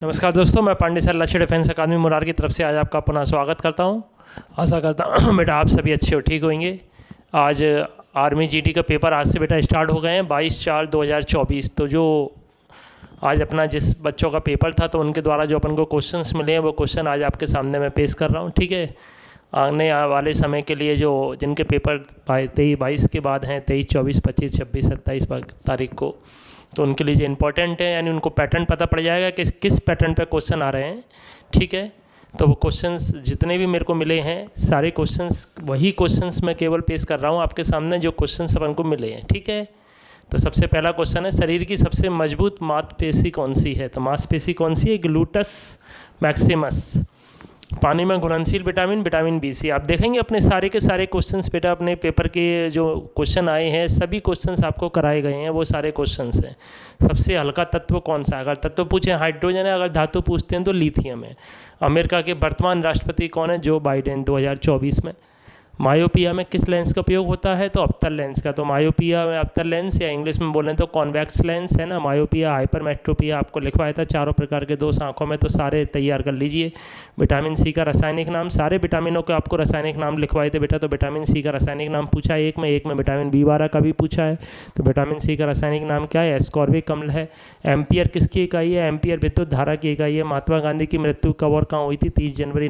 नमस्कार दोस्तों, मैं पांडे सर लक्ष्य डिफेंस अकादमी मुरार की तरफ से आज आपका पुनः स्वागत करता हूं। आशा करता हूं बेटा आप सभी अच्छे और ठीक होंगे। आज आर्मी जीडी का पेपर आज से बेटा स्टार्ट हो गए हैं 22/4/2024। तो जो आज अपना जिस बच्चों का पेपर था तो उनके द्वारा जो अपन को क्वेश्चंस मिले हैं वो क्वेश्चन आज आपके सामने मैं पेश कर रहा हूँ। ठीक है, आने वाले समय के लिए जो जिनके पेपर 22 के बाद हैं 23, 24, 25, 26, 27 तारीख को, तो उनके लिए जो इम्पोर्टेंट है, यानी उनको पैटर्न पता पड़ जाएगा कि किस पैटर्न पे क्वेश्चन आ रहे हैं। ठीक है, तो वो क्वेश्चंस जितने भी मेरे को मिले हैं सारे क्वेश्चंस वही क्वेश्चंस मैं केवल पेश कर रहा हूँ आपके सामने जो क्वेश्चंस अपन को मिले हैं। ठीक है, तो सबसे पहला क्वेश्चन है, शरीर की सबसे मजबूत मांसपेशी कौन सी है? तो मांसपेशी कौन सी है? Gluteus Maximus. पानी में घुलनशील विटामिन विटामिन बी सी। आप देखेंगे अपने सारे के सारे क्वेश्चंस बेटा अपने पेपर के जो क्वेश्चन आए हैं सभी क्वेश्चंस आपको कराए गए हैं, वो सारे क्वेश्चंस हैं। सबसे हल्का तत्व कौन सा है? अगर तत्व पूछें हाइड्रोजन है, अगर धातु पूछते हैं तो लिथियम है। अमेरिका के वर्तमान राष्ट्रपति कौन है? जो बाइडेन 2024 में। मायोपिया में किस लेंस का उपयोग होता है? तो अवतल लेंस का। तो मायोपिया में अवतल लेंस, या इंग्लिश में बोलें तो कॉन्वेक्स लेंस है ना। मायोपिया, हाइपरमेट्रोपिया आपको लिखवाया था चारों प्रकार के दोष आंखों में, तो सारे तैयार कर लीजिए। विटामिन सी का रासायनिक नाम, सारे विटामिनों के आपको रासायनिक नाम लिखवाए थे बेटा। तो विटामिन सी का रासायनिक नाम पूछा है एक में विटामिन B12 का भी पूछा है। तो विटामिन सी का रासायनिक नाम क्या है? एस्कॉर्बिक अम्ल है। एम्पियर किसकी इकाई है? एम्पियर विद्युत धारा की इकाई है। महात्मा गांधी की मृत्यु कब और कहाँ हुई थी? 30 जनवरी।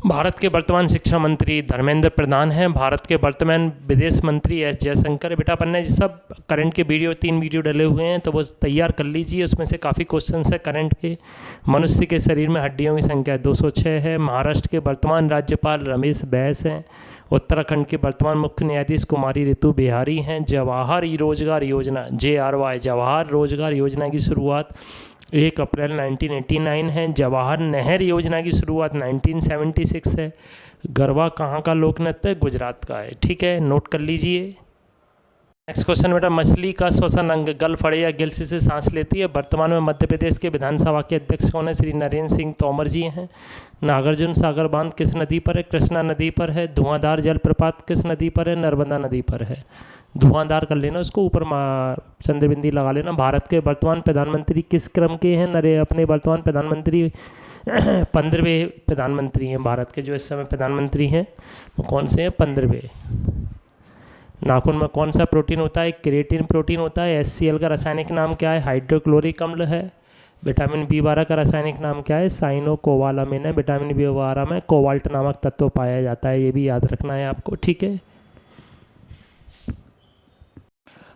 भारत के वर्तमान शिक्षा मंत्री धर्मेंद्र प्रधान हैं। भारत के वर्तमान विदेश मंत्री एस जयशंकर। बेटा अपन ने सब करंट के वीडियो 3 वीडियो डले हुए हैं, तो वो तैयार कर लीजिए। उसमें से काफ़ी क्वेश्चंस है करंट के। मनुष्य के शरीर में हड्डियों की संख्या 206 है। महाराष्ट्र के वर्तमान राज्यपाल रमेश बैस हैं। उत्तराखंड के वर्तमान मुख्य न्यायाधीश कुमारी ऋतु बिहारी हैं। जवाहर रोजगार योजना JRY जवाहर रोजगार योजना की शुरुआत 1 अप्रैल 1989 है। जवाहर नहर योजना की शुरुआत 1976 है। गरबा कहाँ का लोक नृत्य है? गुजरात का है। ठीक है, नोट कर लीजिए। नेक्स्ट क्वेश्चन बेटा, मछली का श्वसन अंग गल फड़े या गिल्स से सांस लेती है? वर्तमान में मध्य प्रदेश के विधानसभा के अध्यक्ष कौन है? श्री नरेंद्र सिंह तोमर जी हैं। नागार्जुन सागर बांध किस नदी पर है? कृष्णा नदी पर है। धुआंधार जलप्रपात किस नदी पर है? नर्मदा नदी पर है। धुआंधार कर लेना, उसको ऊपर चंद्रबिंदी लगा लेना। भारत के वर्तमान प्रधानमंत्री किस क्रम के हैं? अपने वर्तमान प्रधानमंत्री 15वें प्रधानमंत्री हैं भारत के। जो इस समय प्रधानमंत्री हैं वो कौन से हैं? 15वें। नाखून में कौन सा प्रोटीन होता है? केरेटिन प्रोटीन होता है। HCl का रासायनिक नाम क्या है? हाइड्रोक्लोरिक अम्ल है। विटामिन B12 का रासायनिक नाम क्या है? साइनोकोबालामिन है। विटामिन B12 में कोबाल्ट नामक तत्व पाया जाता है, ये भी याद रखना है आपको। ठीक है,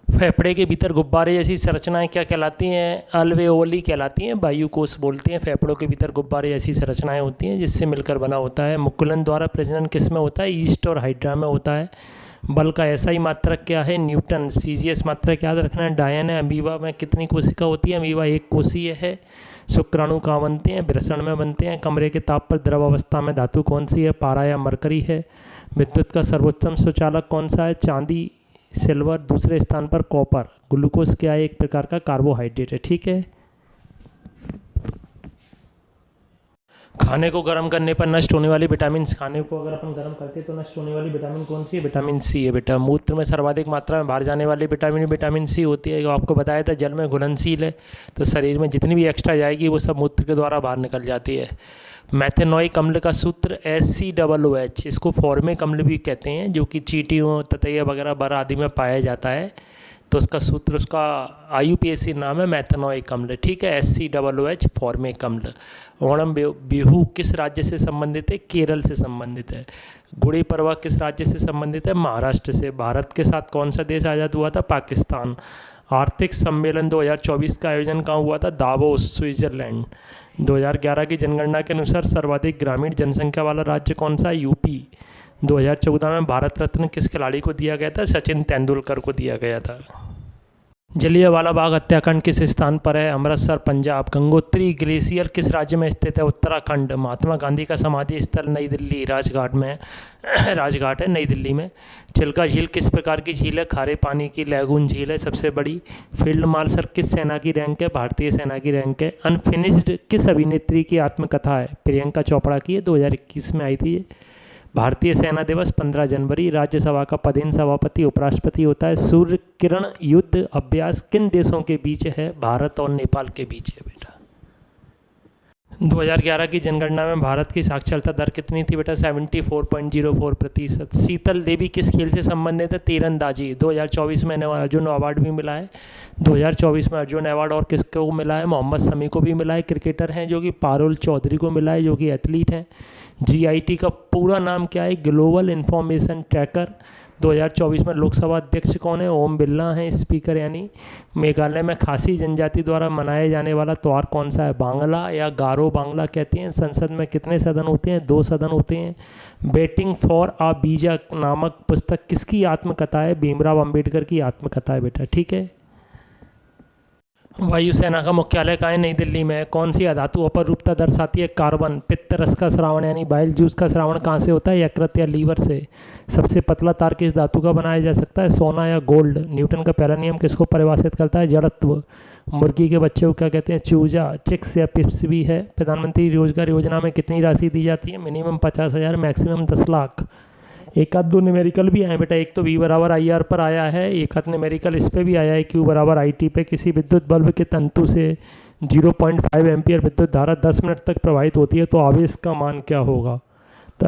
फेफड़े के भीतर गुब्बारे जैसी संरचनाएं क्या कहलाती हैं? अल्वेओली कहलाती हैं। वायुकोष बोलते हैं। फेफड़ों के भीतर गुब्बारे जैसी संरचनाएं होती हैं जिससे मिलकर बना होता है। मुकुलन द्वारा प्रजनन किस में होता है? ईस्ट और हाइड्रा में होता है। बल का ऐसा ही मात्रक क्या है? न्यूटन। CGS मात्रक याद रखना है। डायन है। अमीबा में कितनी कोशिका होती है? अमीबा 1 कोशीय है। शुक्राणु कहाँ बनते हैं? वृषण में बनते हैं। कमरे के ताप पर द्रव अवस्था में धातु कौन सी है? पारा या मरकरी है। विद्युत का सर्वोत्तम सुचालक कौन सा है? चांदी, सिल्वर। दूसरे स्थान पर कॉपर। ग्लूकोज क्या है? एक प्रकार का कार्बोहाइड्रेट है। ठीक है, खाने को गर्म करने पर नष्ट होने वाली विटामिन, खाने को अगर अपन गर्म करते हैं तो नष्ट होने वाली विटामिन कौन सी है? विटामिन सी है बेटा। मूत्र में सर्वाधिक मात्रा में बाहर जाने वाली विटामिन सी होती है। आपको बताया था जल में घुलनशील है, तो शरीर में जितनी भी एक्स्ट्रा जाएगी वो सब मूत्र के द्वारा बाहर निकल जाती है। मैथेनोइक अम्ल का सूत्र HCOOH, इसको फॉर्मिक अम्ल भी कहते हैं, जो कि चींटियों, ततैया वगैरह बर आदि में पाया जाता है। तो उसका सूत्र, उसका IUPAC नाम है मैथेनोइक अम्ल। ठीक है, HCOOH फॉर्मिक अम्ल। ओणम बिहू किस राज्य से संबंधित है? केरल से संबंधित है। गुड़ी पड़वा किस राज्य से संबंधित है? महाराष्ट्र से। भारत के साथ कौन सा देश आज़ाद हुआ था? पाकिस्तान। आर्थिक सम्मेलन 2024 का आयोजन कहाँ हुआ था? Davos, Switzerland. 2011 की जनगणना के अनुसार सर्वाधिक ग्रामीण जनसंख्या वाला राज्य कौन सा? UP। 2014 में भारत रत्न किस खिलाड़ी को दिया गया था? सचिन तेंदुलकर को दिया गया था। जलियांवाला बाग हत्याकांड किस स्थान पर है? अमृतसर, पंजाब। गंगोत्री ग्लेशियर किस राज्य में स्थित है? उत्तराखंड। महात्मा गांधी का समाधि स्थल नई दिल्ली, राजघाट में राजघाट है नई दिल्ली में। चिल्का झील किस प्रकार की झील है? खारे पानी की लैगून झील है सबसे बड़ी। फील्ड मार्शल किस सेना की रैंक है? भारतीय सेना की रैंक है। अनफिनिश्ड किस अभिनेत्री की आत्मकथा है? प्रियंका चोपड़ा की है, 2021 में आई थी ये। भारतीय सेना दिवस 15 जनवरी। राज्यसभा का पदेन सभापति उपराष्ट्रपति होता है। सूर्य किरण युद्ध अभ्यास किन देशों के बीच है? भारत और नेपाल के बीच है बेटा। 2011 की जनगणना में भारत की साक्षरता दर कितनी थी बेटा? 74.04%। शीतल देवी किस खेल से संबंधित है? तीरंदाजी। 2024 में इन्हें अर्जुन अवार्ड भी मिला है। 2024 में अर्जुन अवार्ड और किसको मिला है? मोहम्मद शमी को भी मिला है, क्रिकेटर हैं, जो कि पारुल चौधरी को मिला है, जो कि एथलीट हैं। GIT का पूरा नाम क्या है? Global information tracker. 2024 में लोकसभा अध्यक्ष कौन है? ओम बिरला हैं, स्पीकर यानी। मेघालय में खासी जनजाति द्वारा मनाया जाने वाला त्यौहार कौन सा है? बांग्ला या गारो बांग्ला कहते हैं। संसद में कितने सदन होते हैं? 2 सदन होते हैं। वेटिंग फॉर आ बीजा नामक पुस्तक किसकी आत्मकथा है? भीमराव अंबेडकर की आत्मकथा है बेटा, ठीक है। वायुसेना का मुख्यालय कहाँ है? नई दिल्ली में। कौन सी अधातु अपरूपता दर्शाती है? कार्बन। पित्त रस का श्रावण यानी बाइल जूस का श्रावण कहाँ से होता है? यकृत या लीवर से। सबसे पतला तार किस धातु का बनाया जा सकता है? सोना या गोल्ड। न्यूटन का पहला नियम किसको परिभाषित करता है? जड़त्व। मुर्गी के बच्चे को क्या कहते हैं? चूजा। चिक्स या पिप्स भी है। प्रधानमंत्री रोजगार योजना में कितनी राशि दी जाती है? Minimum 50,000, maximum 10 lakh. एक आध दो न्यूमेरिकल भी आए बेटा। एक तो V बराबर IR पर आया है, एक आध न्यूमेरिकल इस पे भी आया है, Q बराबर IT पे। किसी विद्युत बल्ब के तंतु से 0.5 एम्पियर विद्युत धारा 10 मिनट तक प्रवाहित होती है, तो आवेश का मान क्या होगा? तो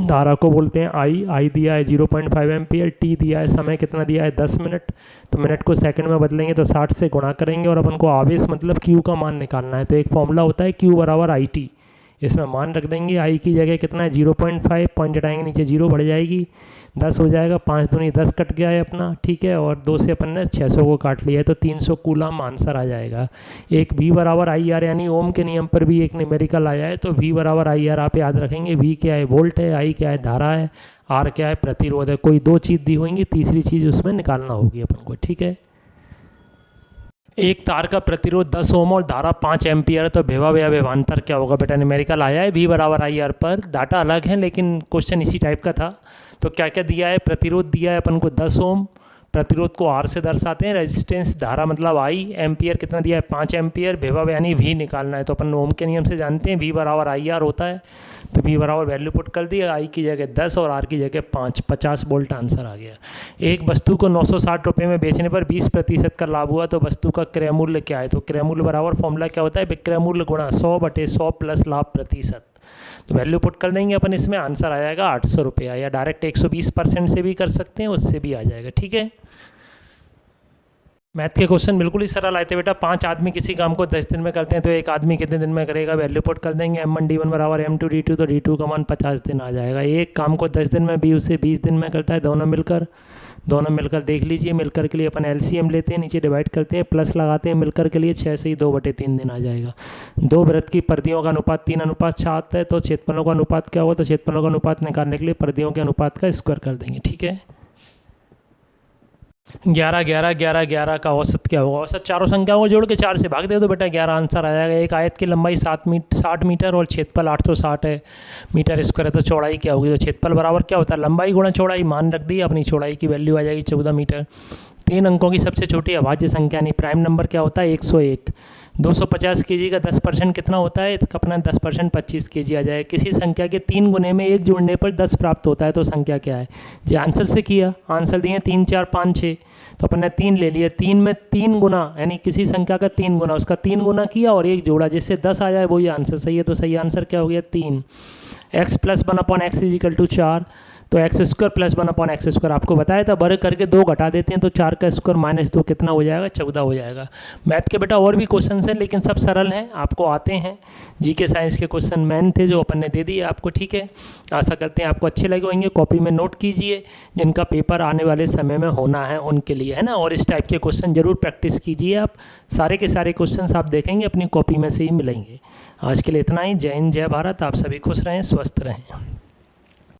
धारा को बोलते हैं I दिया है 0.5 एम्पियर, T दिया है, समय कितना दिया है 10 मिनट, तो मिनट को सेकंड में बदलेंगे तो 60 से गुणा करेंगे और अपन को आवेश मतलब Q का मान निकालना है। तो एक फॉर्मूला होता है Q बराबर IT, इसमें मान रख देंगे। I की जगह कितना है? 0.5, पॉइंट हटाएंगे नीचे 0 बढ़ जाएगी, 10 हो जाएगा, 5 दूनी 10 कट गया है अपना, ठीक है। और 2 से अपन ने 600 को काट लिया है, तो 300 कूलम आंसर आ जाएगा। एक V बराबर IR यानी ओम के नियम पर भी एक न्यूमेरिकल आया है, तो V बराबर IR आप याद रखेंगे। V क्या है? वोल्ट है, I क्या है? धारा है, R क्या है? प्रतिरोध है। कोई 2 चीज़ दी होंगी, तीसरी चीज़ उसमें निकालना होगी अपन को, ठीक है। एक तार का प्रतिरोध 10 ओम और धारा 5 एम्पियर, तो विभव या विभवांतर क्या होगा बेटा? न्यूमेरिकल आया है V बराबर IR पर। डाटा अलग है लेकिन क्वेश्चन इसी टाइप का था। तो क्या क्या दिया है? प्रतिरोध दिया है अपन को 10 ओम, प्रतिरोध को R से दर्शाते हैं। रेजिस्टेंस धारा मतलब I, एम्पियर कितना दिया है? 5 एम्पियर। विभव यानी V निकालना है, तो अपन ओम के नियम से जानते हैं V बराबर IR होता है। तो V बराबर वैल्यू पुट कर दिया, I की जगह 10 और R की जगह 5, 50 वोल्ट आंसर आ गया। एक वस्तु को 960 रुपये में बेचने पर 20% का लाभ हुआ, तो वस्तु का क्रय मूल्य क्या है? तो क्रय मूल्य बराबर फॉर्मूला क्या होता है? विक्रय मूल्य गुणा 100/100 प्लस लाभ प्रतिशत। तो वैल्यू पुट कर देंगे अपन, इसमें आंसर आ जाएगा 800 रुपया, या डायरेक्ट 120% से भी कर सकते हैं, उससे भी आ जाएगा, ठीक है। मैथ के क्वेश्चन बिल्कुल ही सरल आए थे बेटा। 5 आदमी किसी काम को 10 दिन में करते हैं, तो एक आदमी कितने दिन में करेगा? वैल्यू पुट कर देंगे। M1 D1 बराबर M2 D2, तो D2 का मान 50 दिन आ जाएगा। एक काम को 10 दिन में, B उसे 20 दिन में करता है, दोनों मिलकर देख लीजिए। मिलकर के लिए अपन LCM लेते हैं, नीचे डिवाइड करते हैं, प्लस लगाते हैं। मिलकर के लिए 6 से ही 2/3 दिन आ जाएगा। 2 वृत्त की परिधियों का अनुपात 3:6 है, तो क्षेत्रफलों का अनुपात क्या होगा? तो क्षेत्रफलों का अनुपात निकालने के लिए परिधियों के अनुपात का स्क्वायर कर देंगे, ठीक है। 11, 11, 11, 11 का औसत क्या होगा? औसत चारों संख्याओं को जोड़ के 4 से भाग दे तो बेटा 11 आंसर आ जाएगा। एक आयत की लंबाई 60 मीटर और क्षेत्रफल 860 है मीटर स्क्वायर है, तो चौड़ाई क्या होगी? तो क्षेत्रफल बराबर क्या होता है? लंबाई गुणा चौड़ाई। मान रख दी, अपनी चौड़ाई की वैल्यू आ जाएगी 14 मीटर। 3 अंकों की सबसे छोटी अभाज्य संख्या यानी प्राइम नंबर क्या होता है? 101। 250 kg का 10% कितना होता है? इसका अपना 10% 25 kg आ जाए। किसी संख्या के 3 गुने में 1 जोड़ने पर 10 प्राप्त होता है, तो संख्या क्या है? जो आंसर से किया, आंसर दिए 3, 4, 5, 6, तो अपन ने 3 ले लिया। 3 में 3 गुना यानी किसी संख्या का 3 गुना, उसका 3 गुना किया और 1 जोड़ा, जिससे 10 आ जाए, वही आंसर सही है। तो सही आंसर क्या हो गया? 3। x + 1/x = 4, तो x² + 1/x²। आपको बताया था वर्ग करके 2 घटा देते हैं, तो 4 का स्क्वायर माइनस 2 कितना हो जाएगा? 14 हो जाएगा। मैथ के बेटा और भी क्वेश्चन हैं, लेकिन सब सरल हैं, आपको आते हैं। जीके साइंस के क्वेश्चन मेन थे जो अपन ने दे दिए आपको, ठीक है। आशा करते हैं आपको अच्छे लगे होंगे। कॉपी में नोट कीजिए, जिनका पेपर आने वाले समय में होना है उनके लिए, है ना। और इस टाइप के क्वेश्चन जरूर प्रैक्टिस कीजिए आप। सारे के सारे क्वेश्चन आप देखेंगे अपनी कॉपी में से ही मिलेंगे। आज के लिए इतना ही। जय हिंद, जय भारत। आप सभी खुश रहें, स्वस्थ रहें।